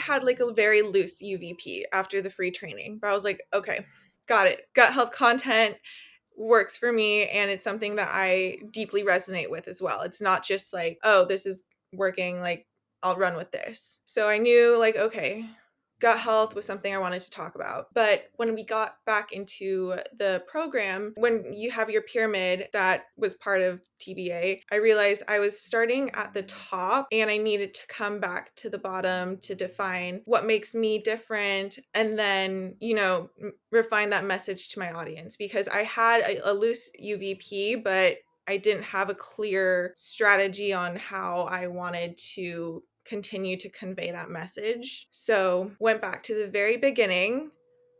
had like a very loose UVP after the free training, but I was like, okay, got it. Gut health content works for me, and it's something that I deeply resonate with as well. It's not just like, oh, this is working, like I'll run with this. So I knew like, okay, gut health was something I wanted to talk about. But when we got back into the program, when you have your pyramid that was part of TBA, I realized I was starting at the top and I needed to come back to the bottom to define what makes me different, and then, refine that message to my audience, because I had a loose UVP, but I didn't have a clear strategy on how I wanted to continue to convey that message. So went back to the very beginning,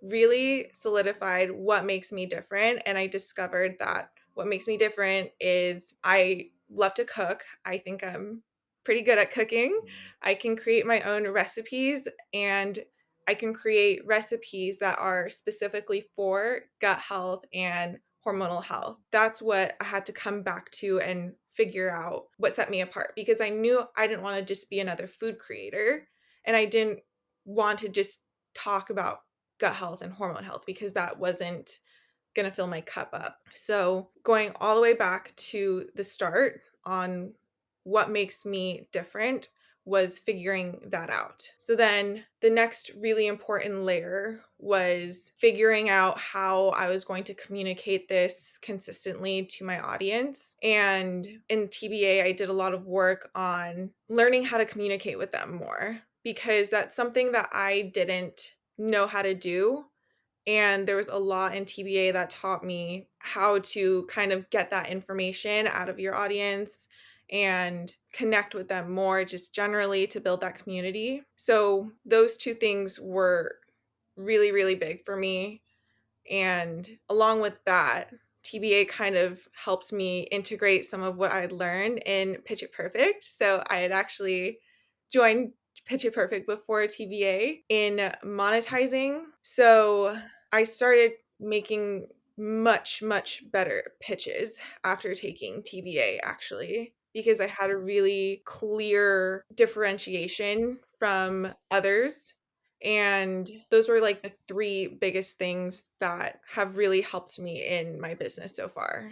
really solidified what makes me different. And I discovered that what makes me different is I love to cook. I think I'm pretty good at cooking. I can create my own recipes, and I can create recipes that are specifically for gut health and hormonal health. That's what I had to come back to and figure out what set me apart, because I knew I didn't want to just be another food creator, and I didn't want to just talk about gut health and hormone health, because that wasn't going to fill my cup up. So going all the way back to the start on what makes me different was figuring that out. So then the next really important layer was figuring out how I was going to communicate this consistently to my audience. And in TBA, I did a lot of work on learning how to communicate with them more, because that's something that I didn't know how to do. And there was a lot in TBA that taught me how to kind of get that information out of your audience and connect with them more, just generally to build that community. So those two things were really, really big for me. And along with that, TBA kind of helps me integrate some of what I'd learned in Pitch It Perfect. So I had actually joined Pitch It Perfect before TBA in monetizing. So I started making much, much better pitches after taking TBA, actually, because I had a really clear differentiation from others. And those were like the three biggest things that have really helped me in my business so far.